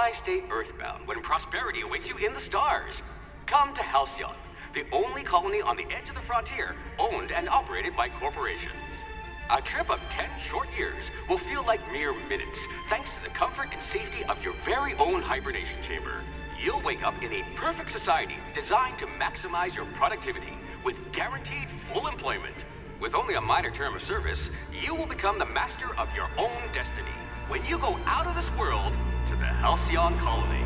Why stay earthbound when prosperity awaits you in the stars? Come to Halcyon, the only colony on the edge of the frontier, owned and operated by corporations. A trip of 10 short years will feel like mere minutes, thanks to the comfort and safety of your very own hibernation chamber. You'll wake up in a perfect society designed to maximize your productivity with guaranteed full employment. With only a minor term of service, you will become the master of your own destiny when you go out of this world to the Halcyon colony.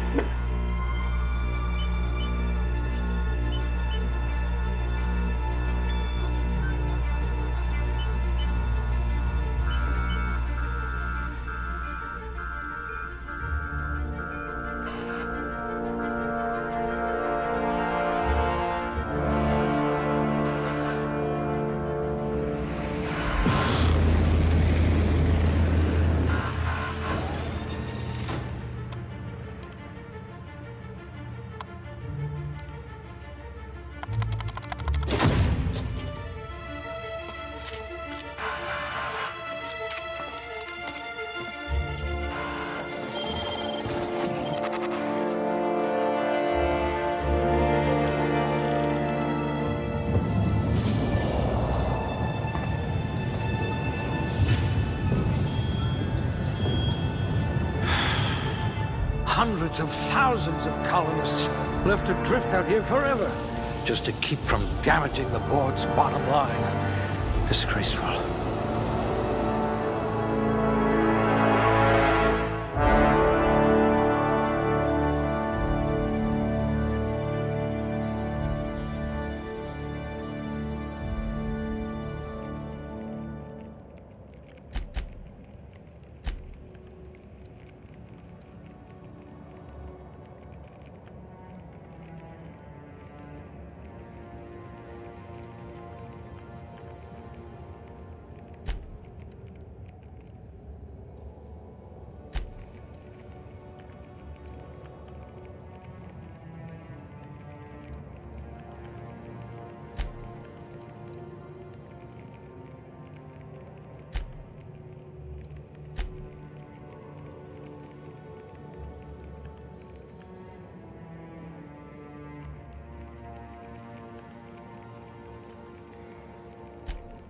Hundreds of thousands of colonists left adrift out here forever, just to keep from damaging the board's bottom line. Disgraceful.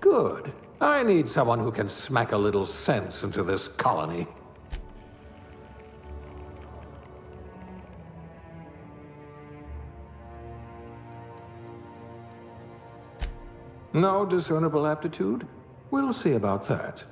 Good. I need someone who can smack a little sense into this colony. No discernible aptitude? We'll see about that.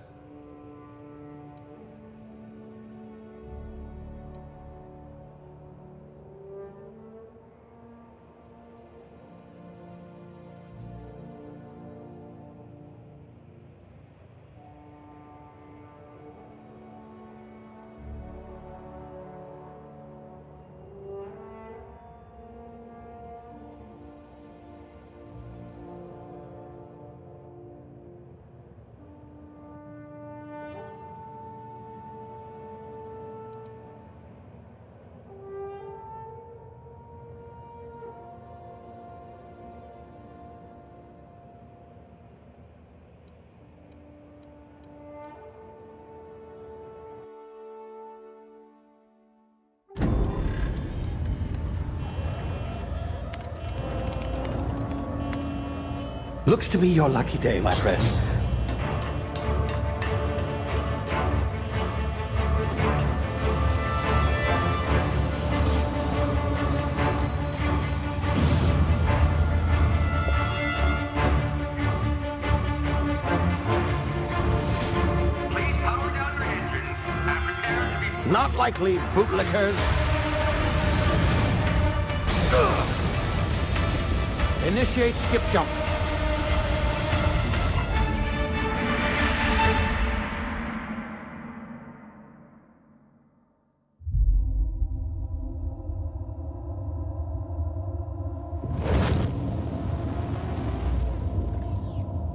Looks to be your lucky day, my friend. Please power down your engines and prepare to be... Not likely, bootlickers. Initiate skip jump.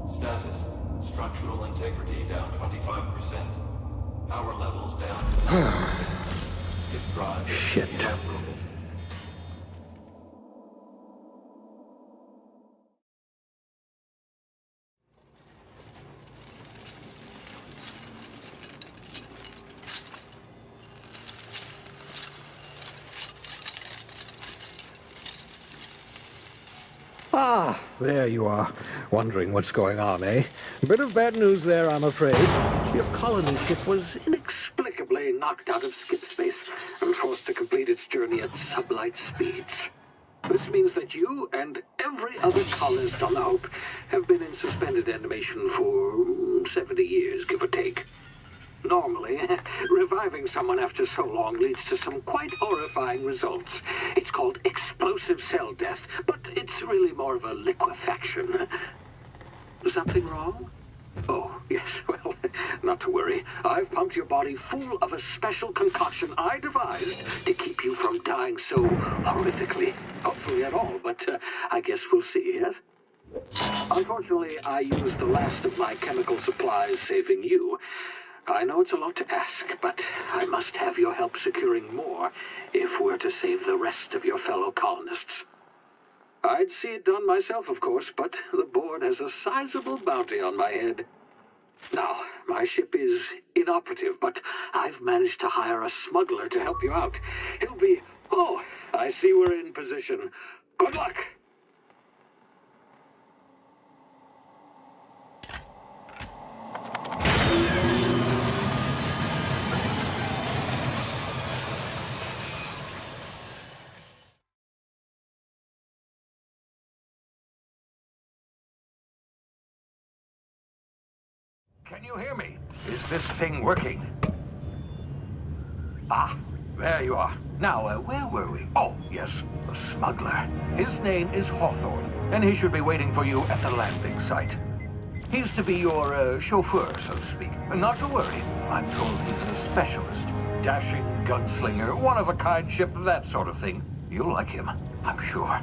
Status. Structural integrity down 25%. Power levels down to 90%. Skip drive. Shit. Evaporated. Ah, there you are. Wondering what's going on, eh? A bit of bad news there, I'm afraid. Your colony ship was inexplicably knocked out of skip space and forced to complete its journey at sublight speeds. This means that you and every other colonist on the Hope have been in suspended animation for 70 years, give or take. Normally, reviving someone after so long leads to some quite horrifying results. It's called explosive cell death, but it's really more of a liquefaction. Something wrong? Oh, yes, well, not to worry. I've pumped your body full of a special concoction I devised to keep you from dying so horrifically. Hopefully at all, but I guess we'll see, yes? Unfortunately, I used the last of my chemical supplies saving you. I know it's a lot to ask, but I must have your help securing more if we're to save the rest of your fellow colonists. I'd see it done myself, of course, but the board has a sizable bounty on my head. Now, my ship is inoperative, but I've managed to hire a smuggler to help you out. He'll be... Oh, I see we're in position. Good luck! Can you hear me? Is this thing working? Ah, there you are. Now, where were we? Oh, yes, the smuggler. His name is Hawthorne, and he should be waiting for you at the landing site. He's to be your chauffeur, so to speak. Not to worry. I'm told he's a specialist. Dashing gunslinger, one-of-a-kind ship, that sort of thing. You'll like him, I'm sure.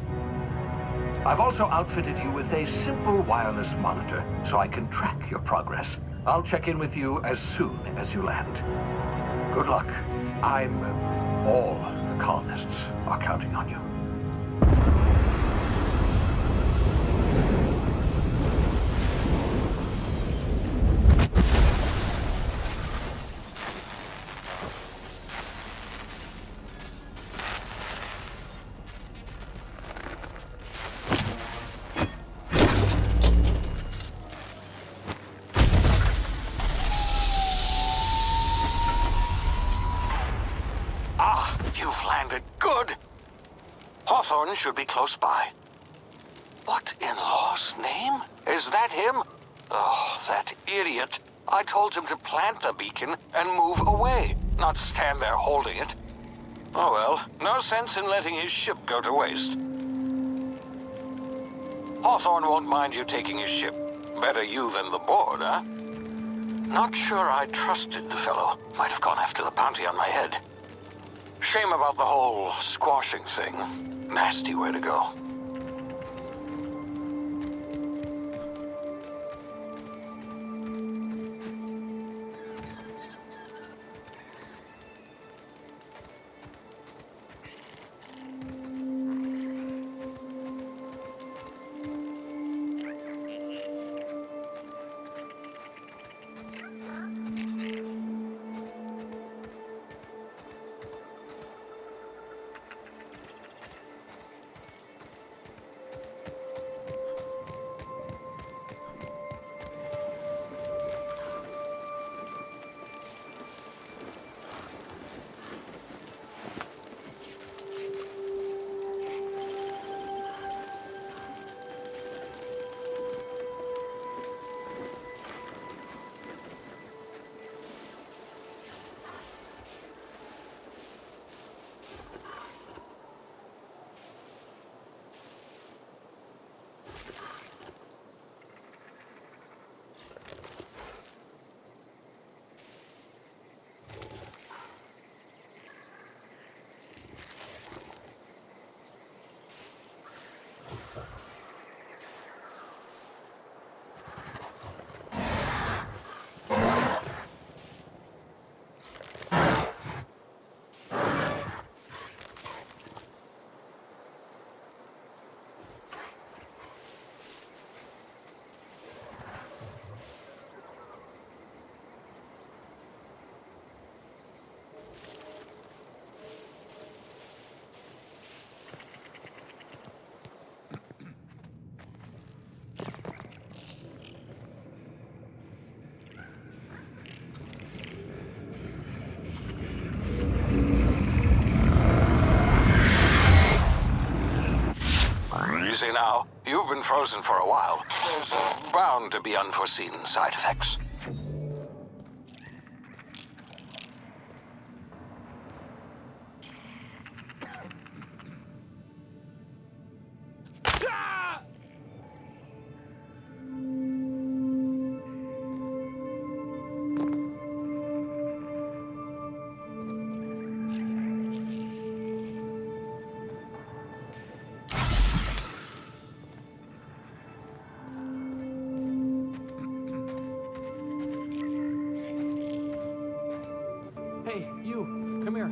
I've also outfitted you with a simple wireless monitor, so I can track your progress. I'll check in with you as soon as you land. Good luck. All the colonists are counting on you. Hawthorne should be close by. What in law's name? Is that him? Oh, that idiot. I told him to plant the beacon and move away, not stand there holding it. Oh well, no sense in letting his ship go to waste. Hawthorne won't mind you taking his ship. Better you than the board, huh? Not sure I trusted the fellow. Might have gone after the bounty on my head. Shame about the whole squashing thing. Nasty way to go. frozen for a while, there's bound to be unforeseen side effects. Hey, you, come here.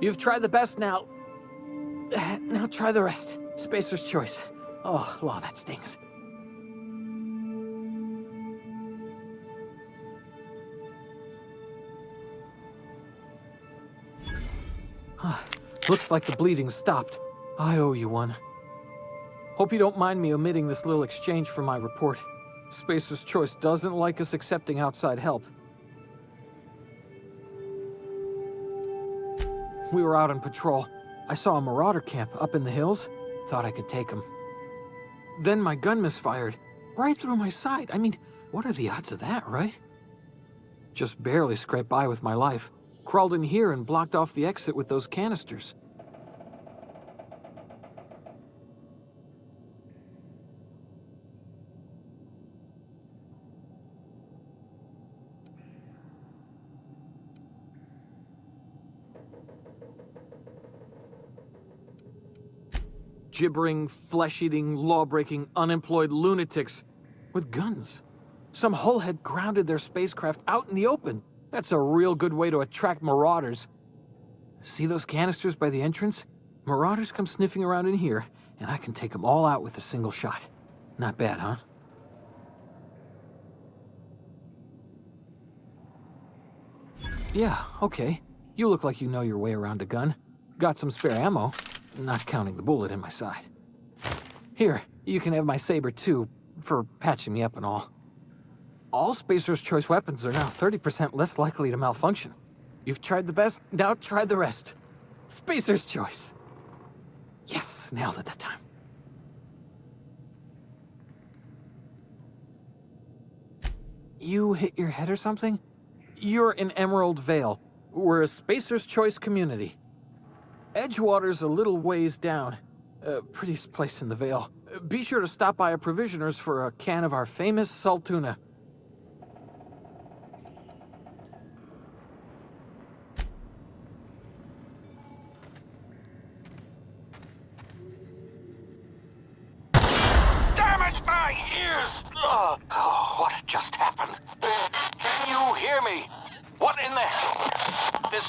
You've tried the best now. Now try the rest. Spacer's choice. Oh, law, that stings. Looks like the bleeding stopped. I owe you one. Hope you don't mind me omitting this little exchange from my report. Spacer's Choice doesn't like us accepting outside help. We were out on patrol. I saw a marauder camp up in the hills. Thought I could take him. Then my gun misfired. Right through my side. I mean, what are the odds of that, right? Just barely scraped by with my life. Crawled in here and blocked off the exit with those canisters. Gibbering, flesh-eating, law-breaking, unemployed lunatics with guns. Some hull had grounded their spacecraft out in the open. That's a real good way to attract marauders. See those canisters by the entrance? Marauders come sniffing around in here, and I can take them all out with a single shot. Not bad, huh? Yeah, okay. You look like you know your way around a gun. Got some spare ammo. Not counting the bullet in my side. Here, you can have my saber too, for patching me up and all. All Spacer's Choice weapons are now 30% less likely to malfunction. You've tried the best, now try the rest. Spacer's Choice. Yes, nailed it that time. You hit your head or something? You're in Emerald Vale. We're a Spacer's Choice community. Edgewater's a little ways down. Prettiest place in the Vale. Be sure to stop by a provisioner's for a can of our famous salt tuna. Damage my ears! Oh, what just happened? Can you hear me? What in the hell? This...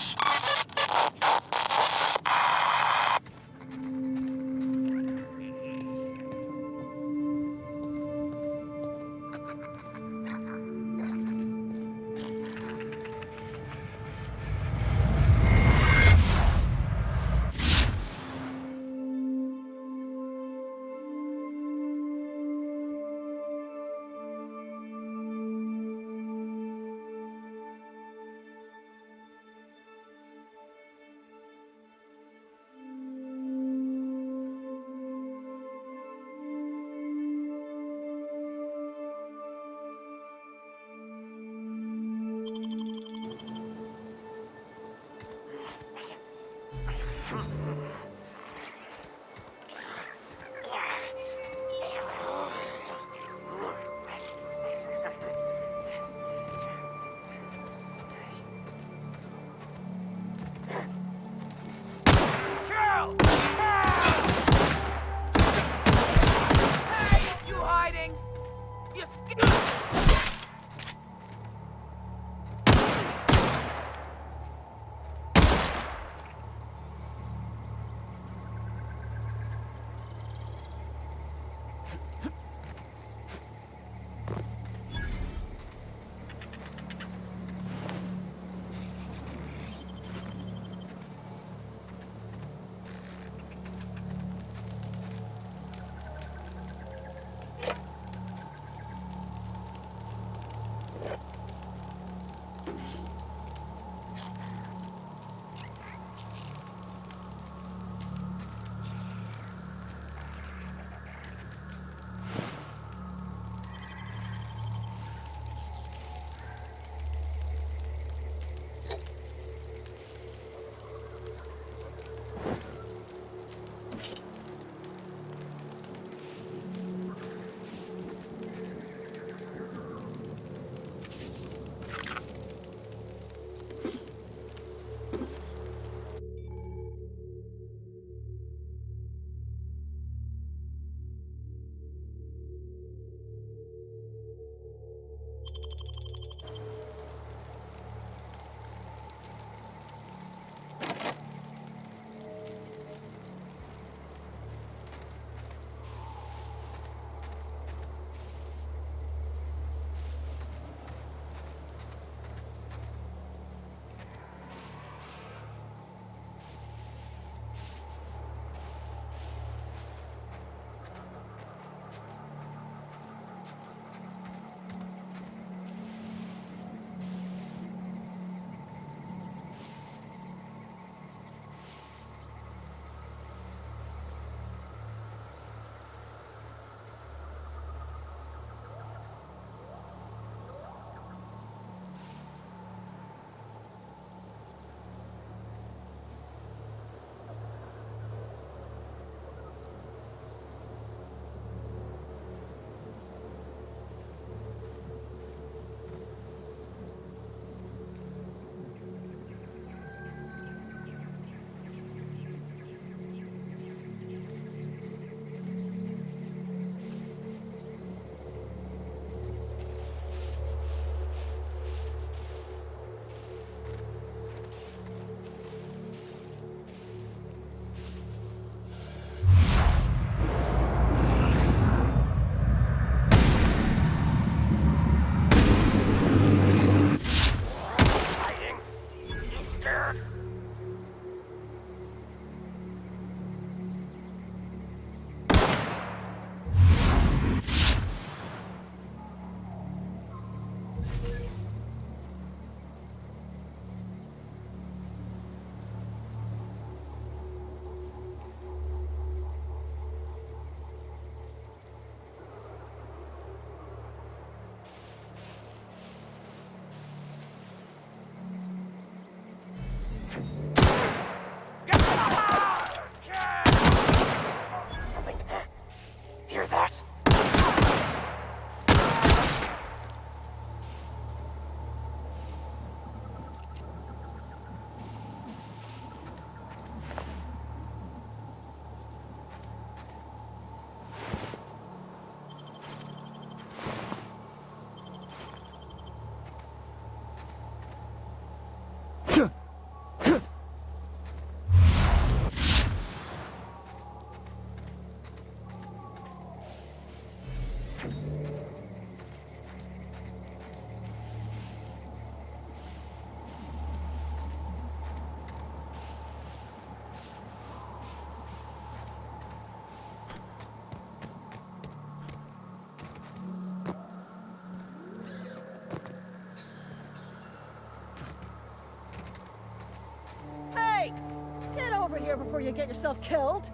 before you get yourself killed.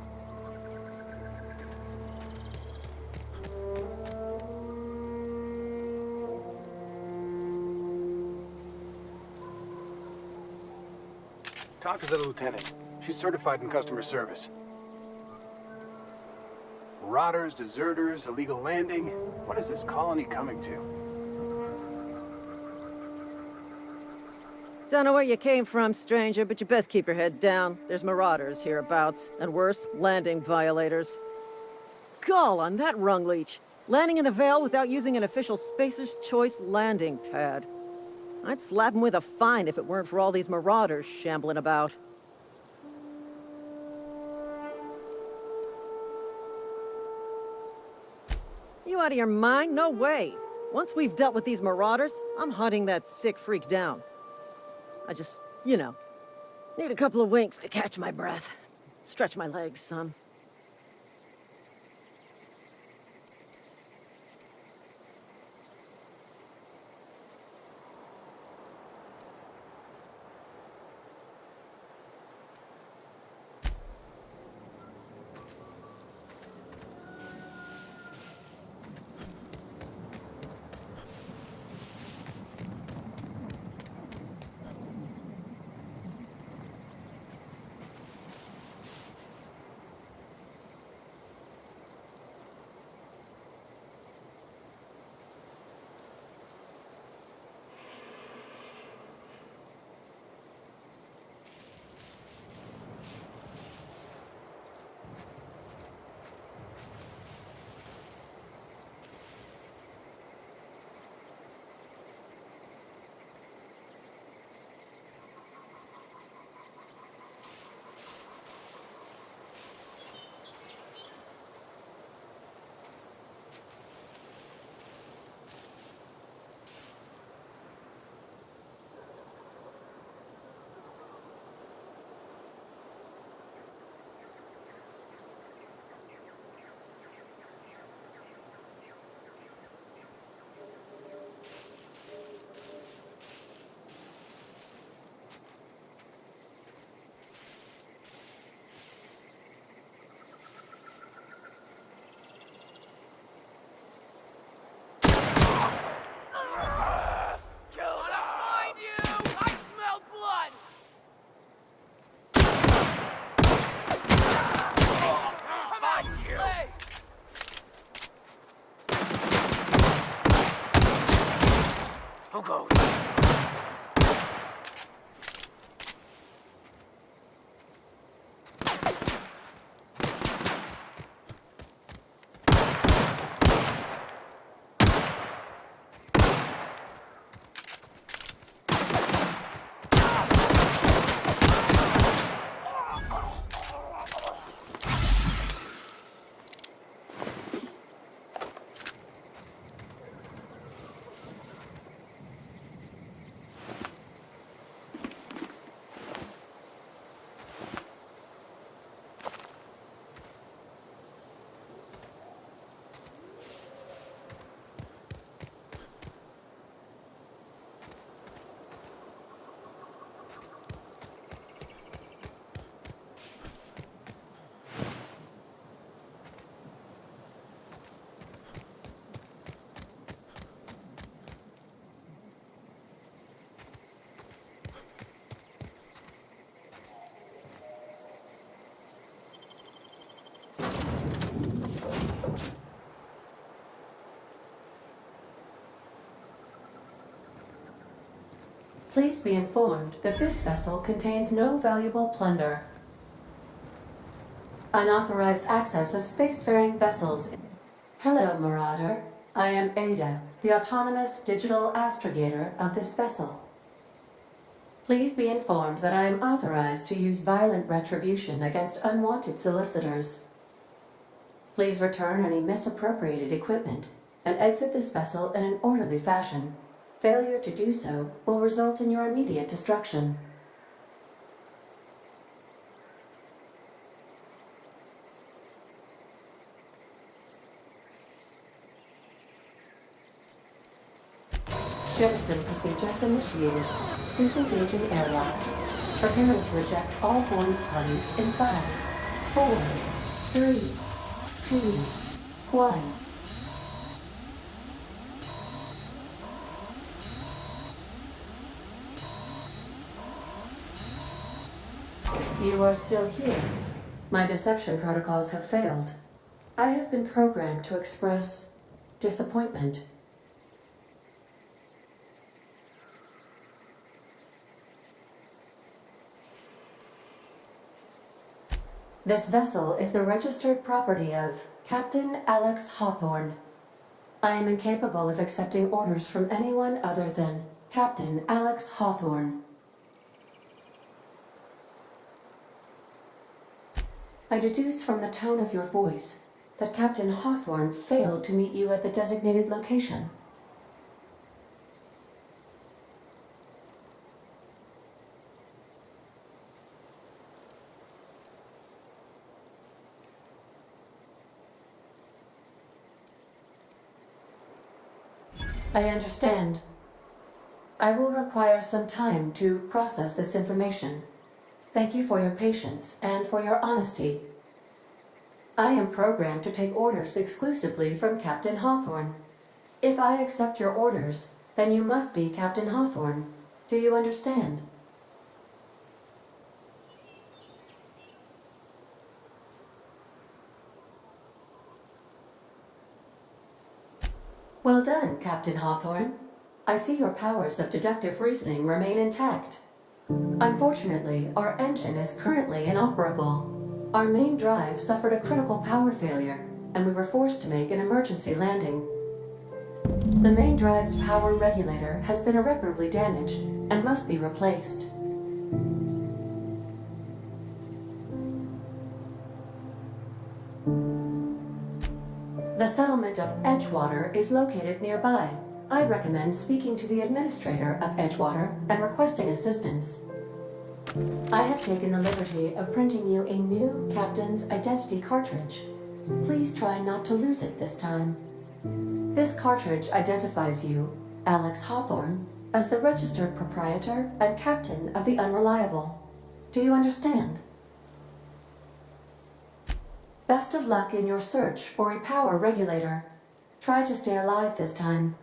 Talk to the lieutenant. She's certified in customer service. Marauders, deserters, illegal landing. What is this colony coming to? Don't know where you came from, stranger, but you best keep your head down. There's marauders hereabouts, and worse, landing violators. Gall on that rung leech. Landing in the Vale without using an official Spacer's Choice landing pad. I'd slap him with a fine if it weren't for all these marauders shambling about. You out of your mind? No way. Once we've dealt with these marauders, I'm hunting that sick freak down. I just, you know, need a couple of winks to catch my breath. Stretch my legs, son. Who goes? Please be informed that this vessel contains no valuable plunder. Unauthorized access of spacefaring vessels. Hello, Marauder. I am Ada, the autonomous digital astrogator of this vessel. Please be informed that I am authorized to use violent retribution against unwanted solicitors. Please return any misappropriated equipment and exit this vessel in an orderly fashion. Failure to do so will result in your immediate destruction. Jettison procedures initiated. Disengaging airlocks. Preparing to eject all board parties in 5, 4, 3, 2, 1. You are still here. My deception protocols have failed. I have been programmed to express disappointment. This vessel is the registered property of Captain Alex Hawthorne. I am incapable of accepting orders from anyone other than Captain Alex Hawthorne. I deduce from the tone of your voice that Captain Hawthorne failed to meet you at the designated location. I understand. I will require some time to process this information. Thank you for your patience and for your honesty. I am programmed to take orders exclusively from Captain Hawthorne. If I accept your orders, then you must be Captain Hawthorne. Do you understand? Well done, Captain Hawthorne. I see your powers of deductive reasoning remain intact. Unfortunately, our engine is currently inoperable. Our main drive suffered a critical power failure, and we were forced to make an emergency landing. The main drive's power regulator has been irreparably damaged and must be replaced. The settlement of Edgewater is located nearby. I recommend speaking to the administrator of Edgewater and requesting assistance. I have taken the liberty of printing you a new captain's identity cartridge. Please try not to lose it this time. This cartridge identifies you, Alex Hawthorne, as the registered proprietor and captain of the Unreliable. Do you understand? Best of luck in your search for a power regulator. Try to stay alive this time.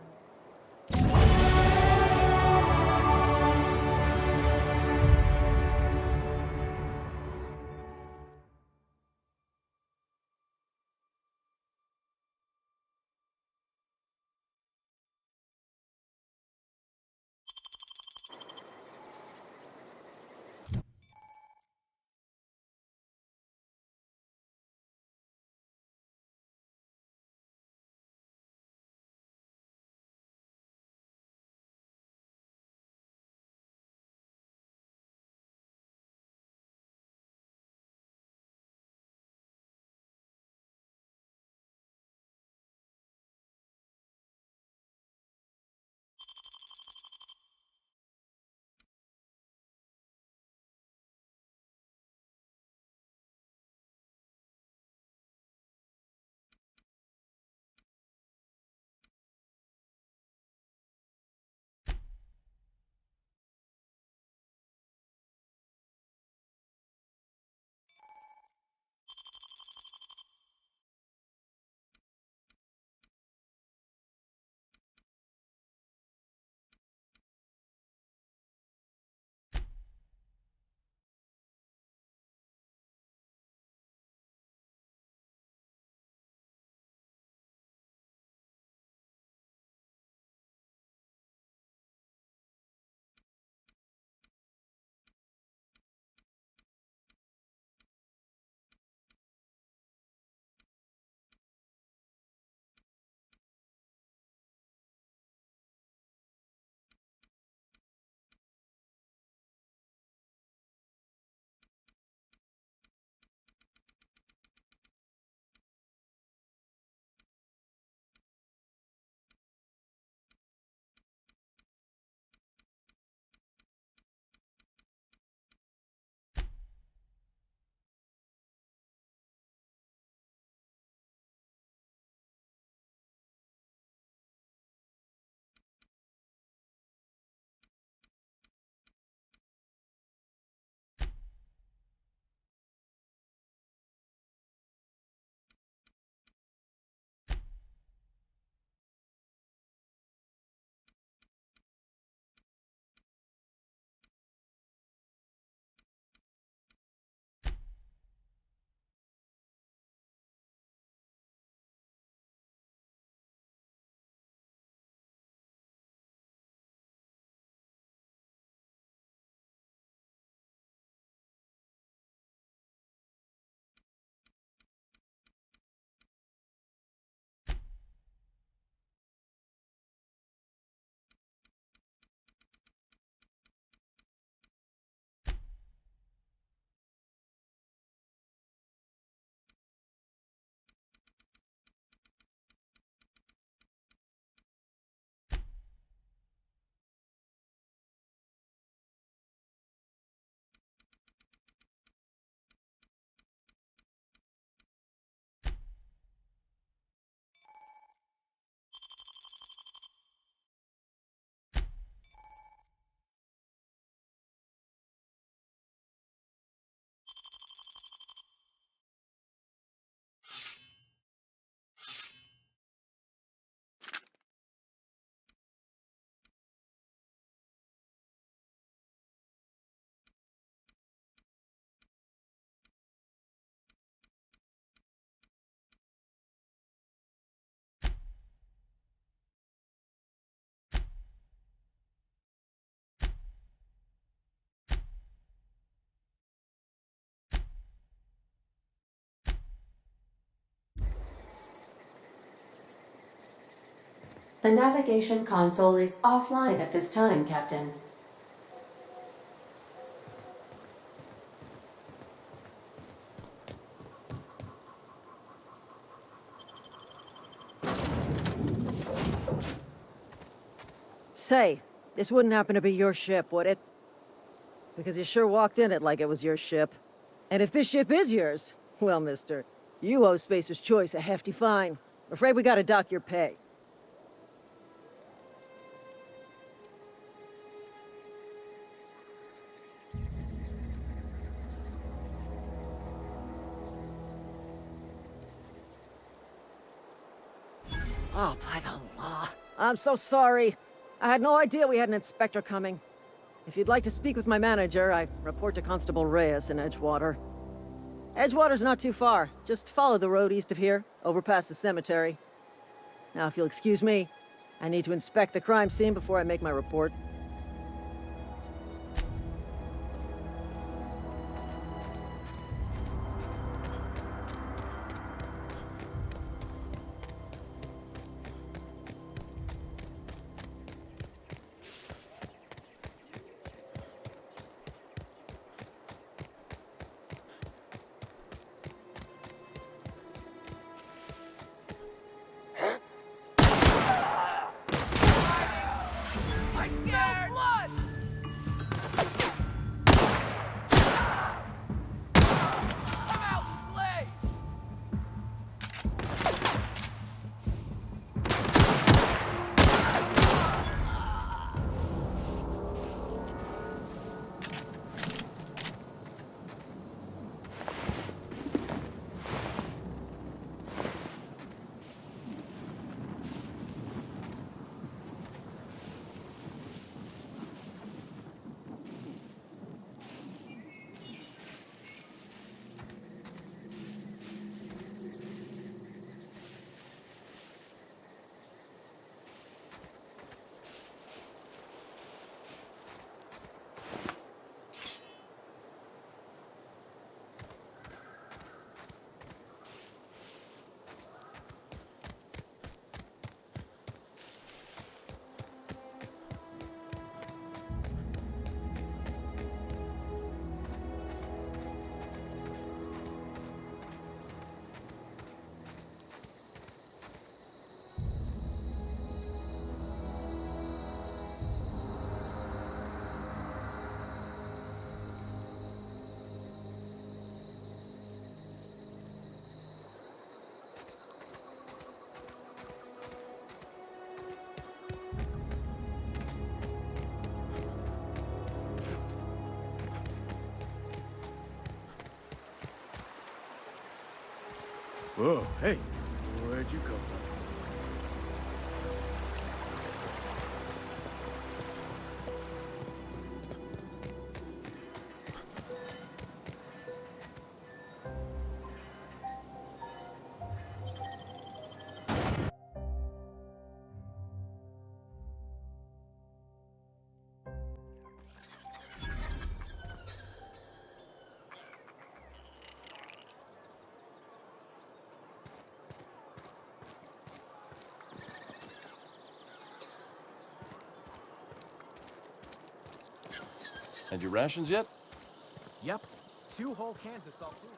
The navigation console is offline at this time, Captain. Say, this wouldn't happen to be your ship, would it? Because you sure walked in it like it was your ship. And if this ship is yours, well, mister, you owe Spacer's Choice a hefty fine. Afraid we gotta dock your pay. Oh, by the law. I'm so sorry. I had no idea we had an inspector coming. If you'd like to speak with my manager, I report to Constable Reyes in Edgewater. Edgewater's not too far. Just follow the road east of here, over past the cemetery. Now, if you'll excuse me, I need to inspect the crime scene before I make my report. Whoa, hey, where'd you come from? And your rations yet? Yep, 2 whole cans of salt too.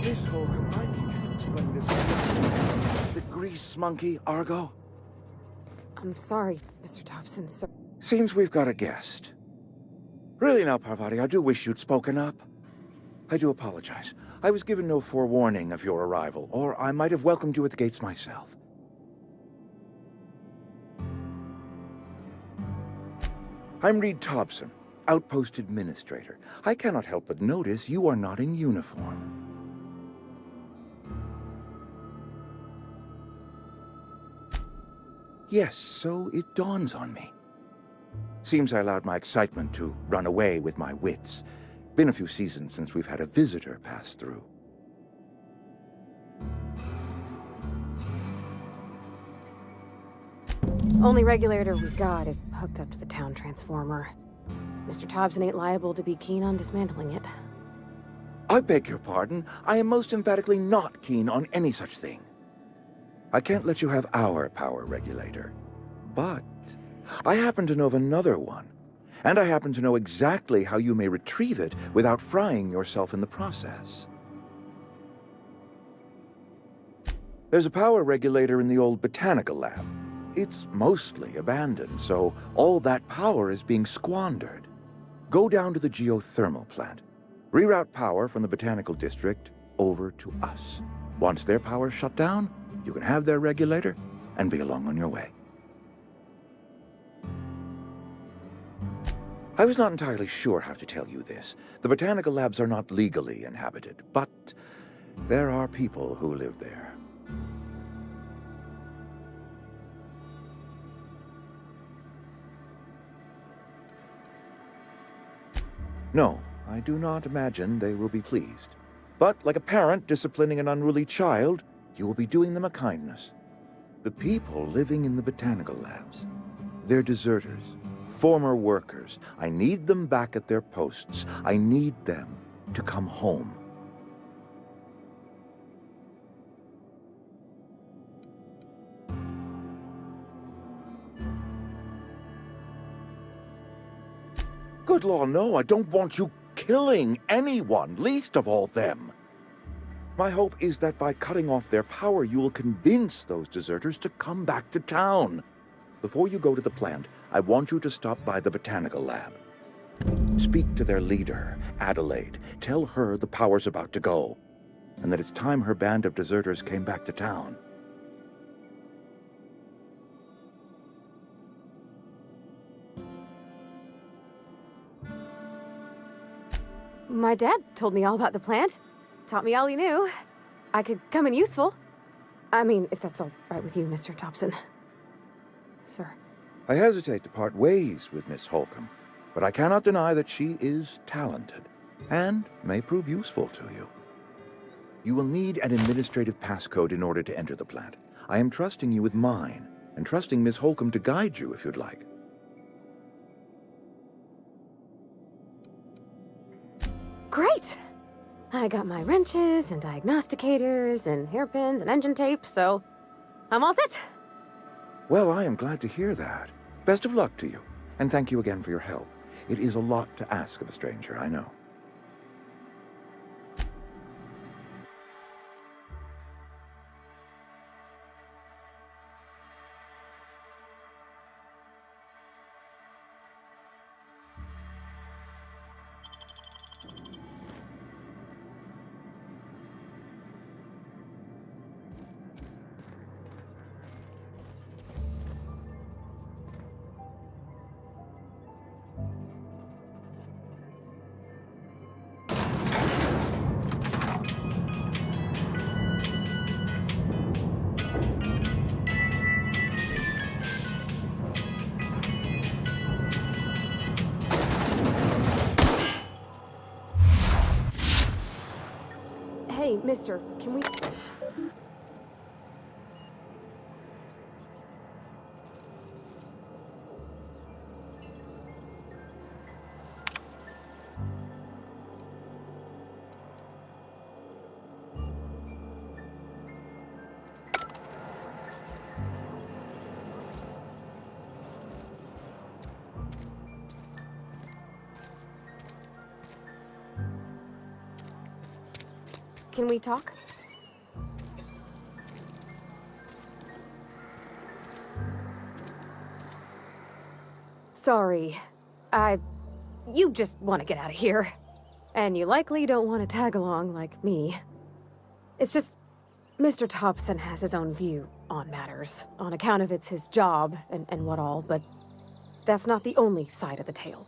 This whole combined need you to explain this. The grease monkey, Argo? I'm sorry, Mr. Dobson, sir. Seems we've got a guest. Really now, Parvati, I do wish you'd spoken up. I do apologize. I was given no forewarning of your arrival, or I might have welcomed you at the gates myself. I'm Reed Thompson, Outpost Administrator. I cannot help but notice you are not in uniform. Yes, so it dawns on me. Seems I allowed my excitement to run away with my wits. Been a few seasons since we've had a visitor pass through. Only regulator we got is hooked up to the town transformer. Mr. Thompson ain't liable to be keen on dismantling it. I beg your pardon. I am most emphatically not keen on any such thing. I can't let you have our power regulator. But I happen to know of another one. And I happen to know exactly how you may retrieve it without frying yourself in the process. There's a power regulator in the old botanical lab. It's mostly abandoned, so all that power is being squandered. Go down to the geothermal plant. Reroute power from the botanical district over to us. Once their power's shut down, you can have their regulator and be along on your way. I was not entirely sure how to tell you this. The botanical labs are not legally inhabited, but there are people who live there. No, I do not imagine they will be pleased. But like a parent disciplining an unruly child, you will be doing them a kindness. The people living in the botanical labs, they're deserters, former workers. I need them back at their posts. I need them to come home. Good law, no, I don't want you killing anyone, least of all them. My hope is that by cutting off their power, you will convince those deserters to come back to town. Before you go to the plant, I want you to stop by the botanical lab. Speak to their leader, Adelaide. Tell her the power's about to go, and that it's time her band of deserters came back to town. My dad told me all about the plant. Taught me all he knew. I could come in useful. I mean, if that's all right with you, Mr. Thompson. Sir. I hesitate to part ways with Miss Holcomb, but I cannot deny that she is talented and may prove useful to you. You will need an administrative passcode in order to enter the plant. I am trusting you with mine, and trusting Miss Holcomb to guide you if you'd like. Great! I got my wrenches and diagnosticators and hairpins and engine tape, so I'm all set. Well, I am glad to hear that. Best of luck to you, and thank you again for your help. It is a lot to ask of a stranger, I know. Hey, mister, can we... Can we talk? Sorry. You just want to get out of here. And you likely don't want to tag along like me. It's just... Mr. Thompson has his own view on matters, on account of it's his job and what all, but that's not the only side of the tale.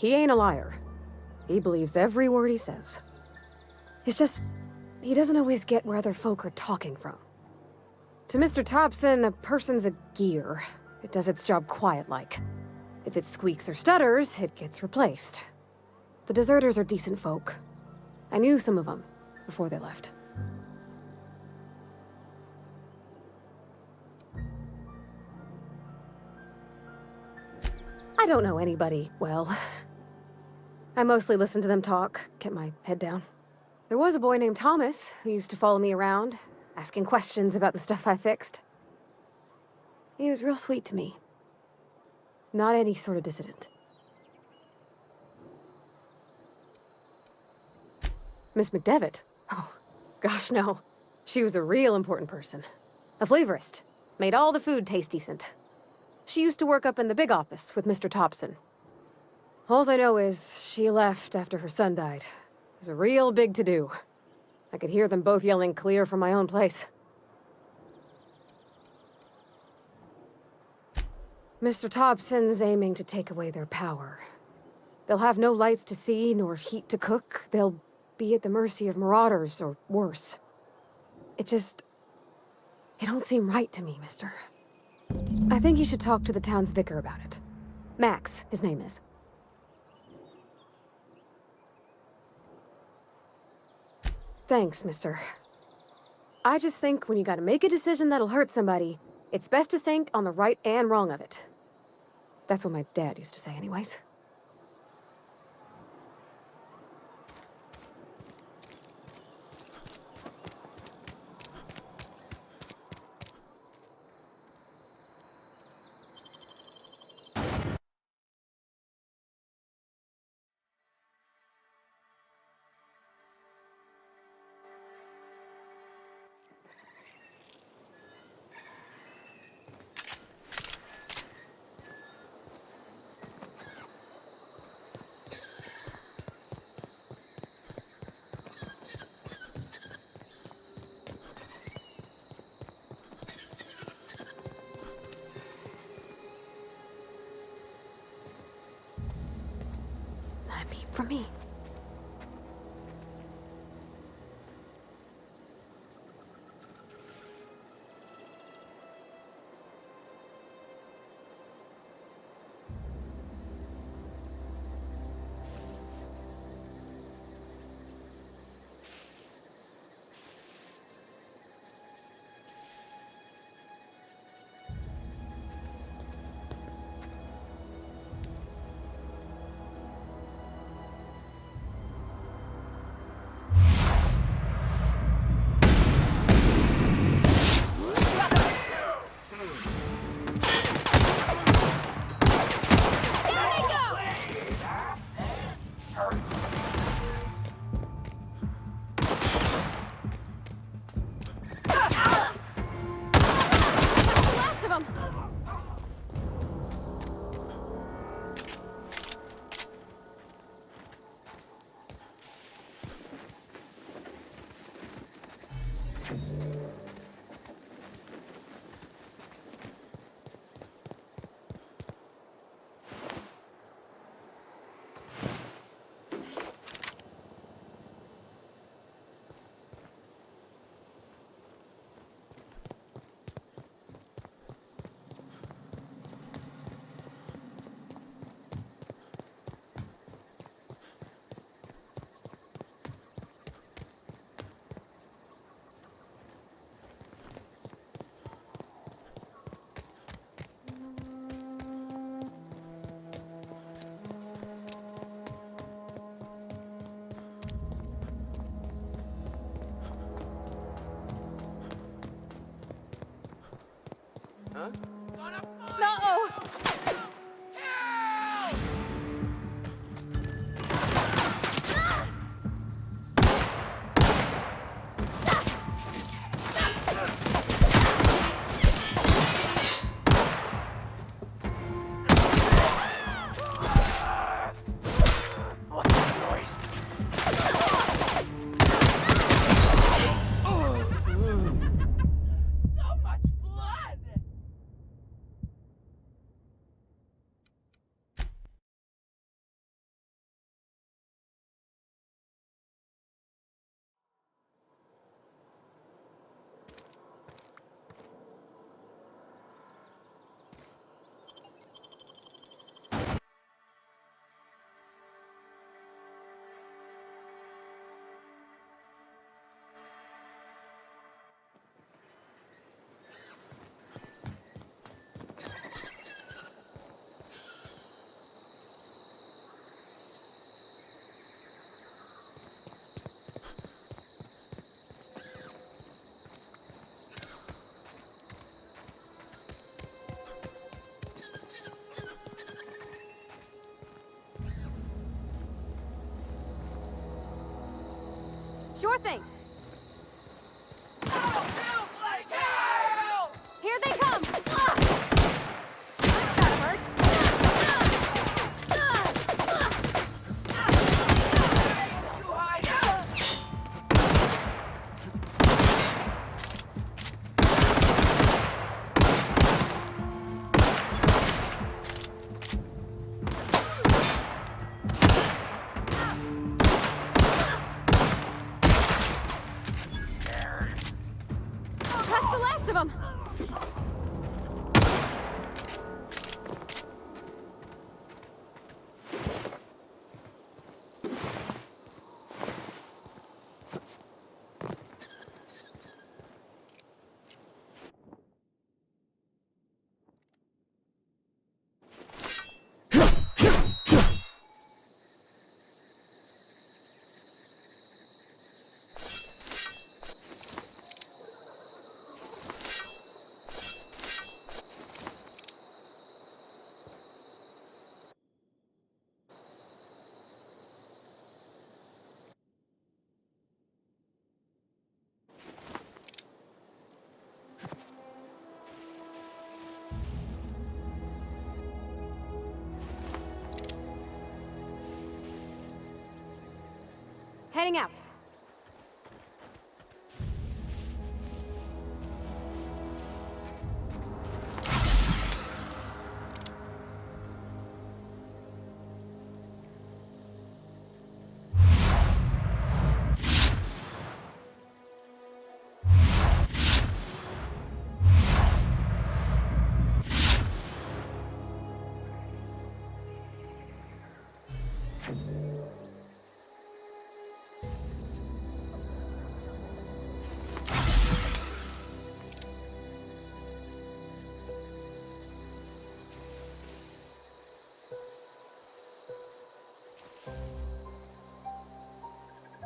he ain't a liar. He believes every word he says. It's just, he doesn't always get where other folk are talking from. To Mr. Thompson, a person's a gear. It does its job quiet-like. If it squeaks or stutters, it gets replaced. The deserters are decent folk. I knew some of them before they left. I don't know anybody well. I mostly listen to them talk, get my head down. There was a boy named Thomas who used to follow me around, asking questions about the stuff I fixed. He was real sweet to me. Not any sort of dissident. Miss McDevitt? Oh, gosh, no. She was a real important person. A flavorist. Made all the food taste decent. She used to work up in the big office with Mr. Thompson. All I know is she left after her son died. It was a real big to-do. I could hear them both yelling clear from my own place. Mr. Thompson's aiming to take away their power. They'll have no lights to see, nor heat to cook. They'll be at the mercy of marauders, or worse. It don't seem right to me, mister. I think you should talk to the town's vicar about it. Max, his name is. Thanks, mister. I just think when you gotta make a decision that'll hurt somebody, it's best to think on the right and wrong of it. That's what my dad used to say anyways. Not a peep from me. No! Sure thing. Here they come! That hurts. That's the last of them! Heading out.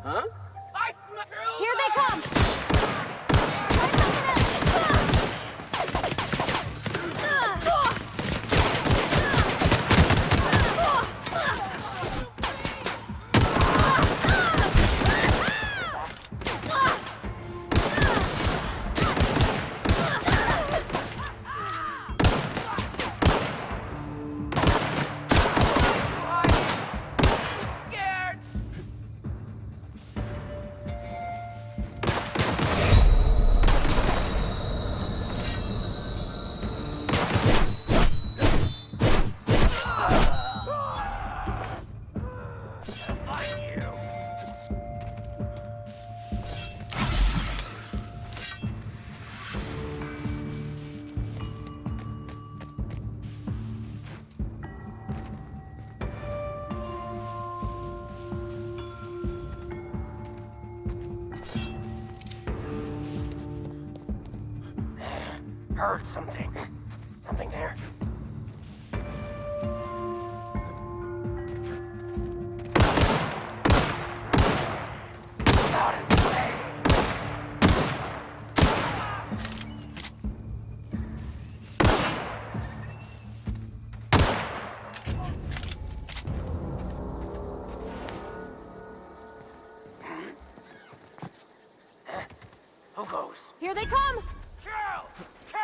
Huh? Here they come! Heard something. Something there. Out and play. Who goes? Here they come! Kill! Kill!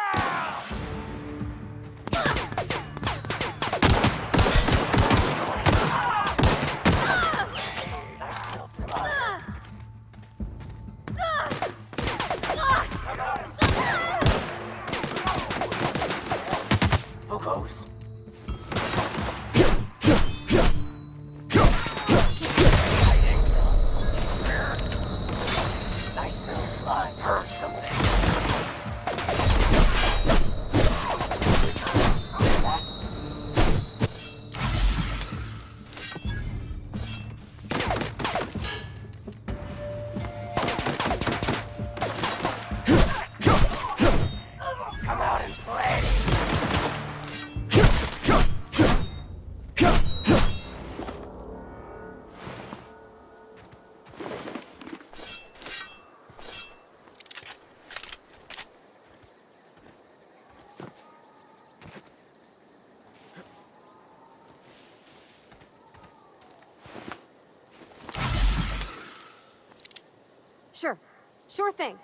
Who goes? Nice little fly. Heard something. Come out and play. Sure thing.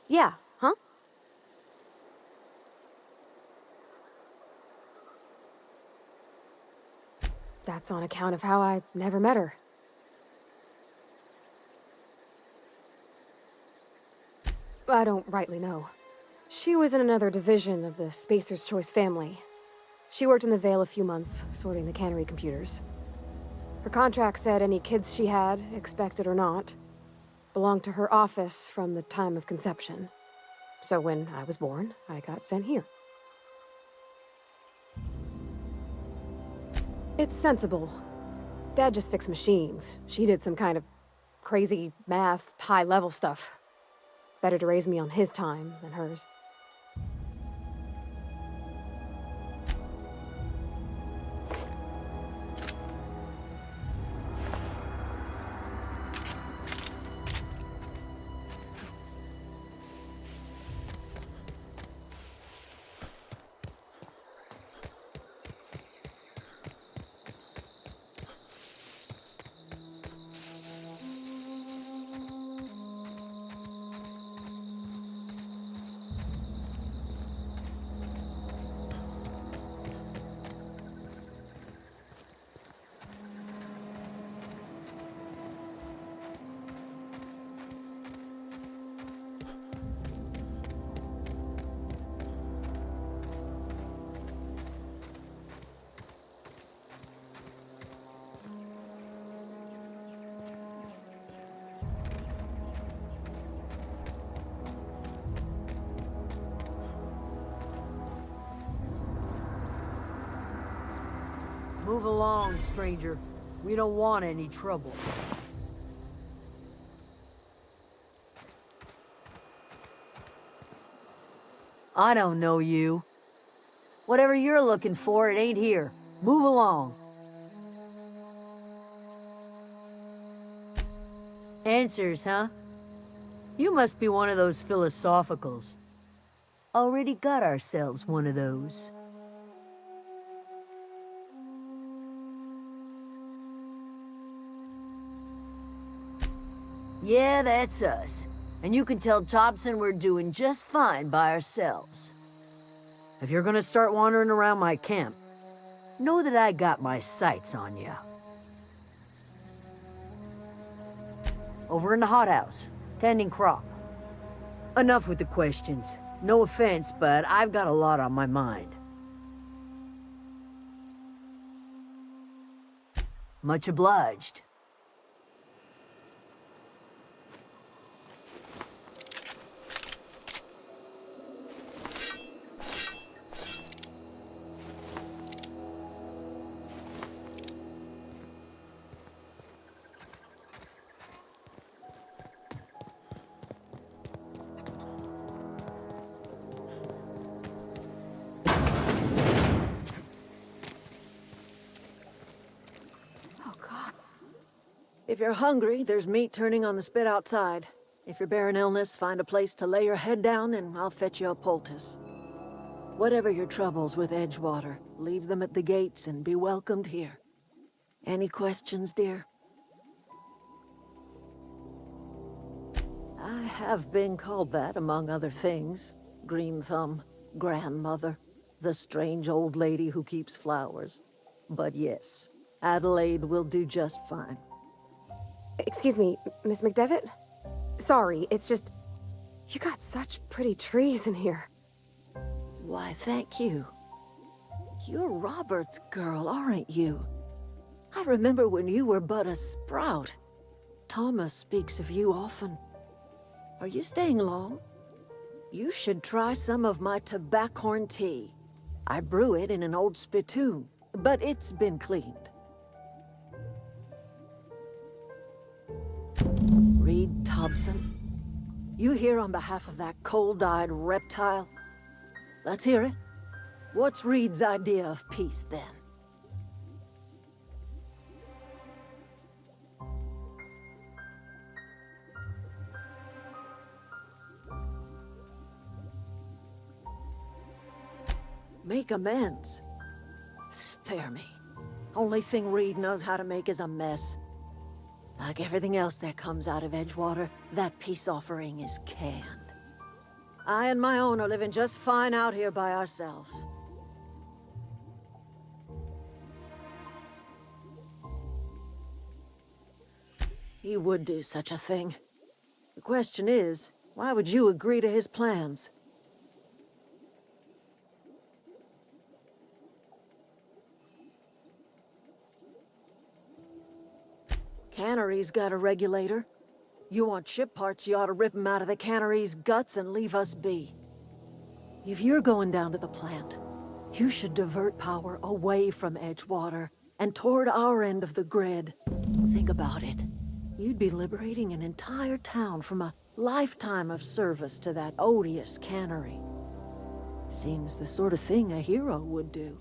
Yeah, huh? That's on account of how I never met her. I don't rightly know. She was in another division of the Spacer's Choice family. She worked in the Vale a few months, sorting the cannery computers. Her contract said any kids she had, expected or not, belonged to her office from the time of conception. So when I was born, I got sent here. It's sensible. Dad just fixed machines. She did some kind of crazy math, high-level stuff. Better to raise me on his time than hers. Move along, stranger. We don't want any trouble. I don't know you. Whatever you're looking for, it ain't here. Move along. Answers, huh? You must be one of those philosophicals. Already got ourselves one of those. Yeah, that's us. And you can tell Thompson we're doing just fine by ourselves. If you're gonna start wandering around my camp, know that I got my sights on you. Over in the hothouse, tending crop. Enough with the questions. No offense, but I've got a lot on my mind. Much obliged. If you're hungry, there's meat turning on the spit outside. If you're bearing illness, find a place to lay your head down and I'll fetch you a poultice. Whatever your troubles with Edgewater, leave them at the gates and be welcomed here. Any questions, dear? I have been called that, among other things. Green Thumb, grandmother, the strange old lady who keeps flowers. But yes, Adelaide will do just fine. Excuse me, Miss McDevitt? Sorry, it's just... You got such pretty trees in here. Why, thank you. You're Robert's girl, aren't you? I remember when you were but a sprout. Thomas speaks of you often. Are you staying long? You should try some of my tobaccorn tea. I brew it in an old spittoon, but it's been cleaned. Reed Thompson, you here on behalf of that cold-eyed reptile? Let's hear it. What's Reed's idea of peace, then? Make amends. Spare me. Only thing Reed knows how to make is a mess. Like everything else that comes out of Edgewater, that peace offering is canned. I and my own are living just fine out here by ourselves. He would do such a thing. The question is, why would you agree to his plans? Cannery's got a regulator. You want ship parts, you ought to rip them out of the cannery's guts and leave us be. If you're going down to the plant, you should divert power away from Edgewater and toward our end of the grid. Think about it. You'd be liberating an entire town from a lifetime of service to that odious cannery. Seems the sort of thing a hero would do.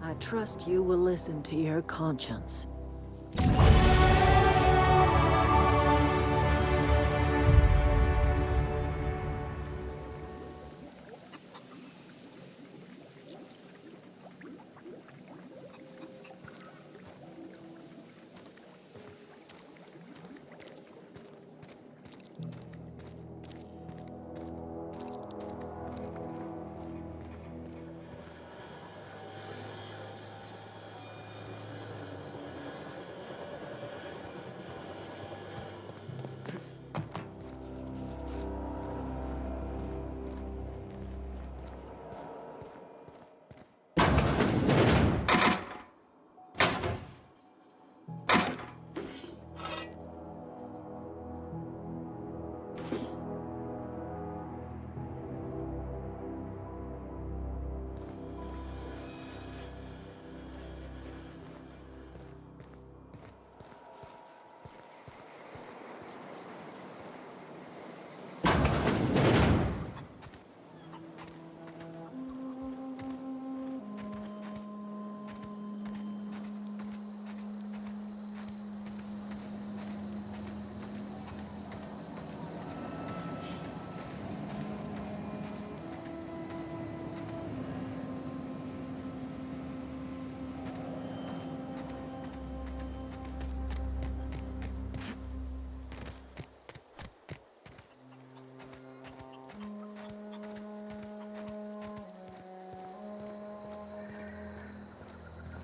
I trust you will listen to your conscience.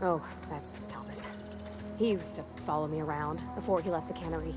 Oh, that's Thomas. He used to follow me around before he left the cannery.